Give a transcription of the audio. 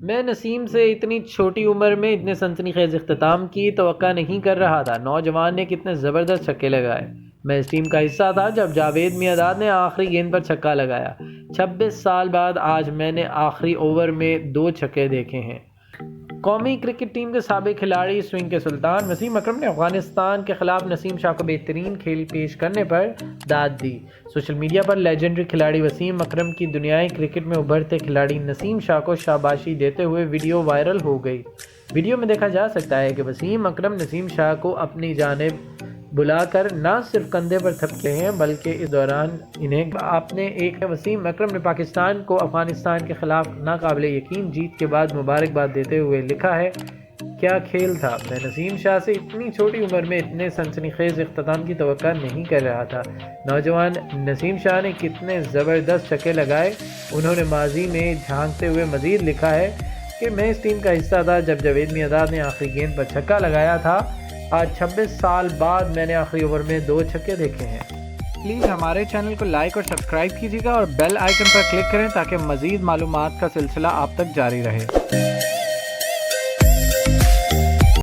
میں نسیم سے اتنی چھوٹی عمر میں اتنے سنسنی خیز اختتام کی توقع نہیں کر رہا تھا۔ نوجوان نے کتنے زبردست چھکے لگائے۔ میں اس ٹیم کا حصہ تھا جب جاوید میانداد نے آخری گیند پر چھکا لگایا۔ 26 سال بعد آج میں نے آخری اوور میں 2 چھکے دیکھے ہیں۔ قومی کرکٹ ٹیم کے سابق کھلاڑی سوئنگ کے سلطان وسیم اکرم نے افغانستان کے خلاف نسیم شاہ کو بہترین کھیل پیش کرنے پر داد دی۔ سوشل میڈیا پر لیجنڈری کھلاڑی وسیم اکرم کی دنیائی کرکٹ میں ابھرتے کھلاڑی نسیم شاہ کو شاباشی دیتے ہوئے ویڈیو وائرل ہو گئی۔ ویڈیو میں دیکھا جا سکتا ہے کہ وسیم اکرم نسیم شاہ کو اپنی جانب بلا کر نہ صرف کندھے پر تھپکے ہیں بلکہ اس دوران انہیں اپنے ایک وسیم اکرم نے پاکستان کو افغانستان کے خلاف ناقابل یقین جیت کے بعد مبارکباد دیتے ہوئے لکھا ہے، کیا کھیل تھا، میں نسیم شاہ سے اتنی چھوٹی عمر میں اتنے سنسنی خیز اختتام کی توقع نہیں کر رہا تھا۔ نوجوان نسیم شاہ نے کتنے زبردست چھکے لگائے۔ انہوں نے ماضی میں جھانکتے ہوئے مزید لکھا ہے کہ میں اس ٹیم کا حصہ تھا جب جاوید میانداد نے آخری گیند پر چھکا لگایا تھا۔ آج 26 سال بعد میں نے آخری اوور میں 2 چھکے دیکھے ہیں۔ پلیز ہمارے چینل کو لائک اور سبسکرائب کیجیے گا اور بیل آئیکن پر کلک کریں تاکہ مزید معلومات کا سلسلہ آپ تک جاری رہے۔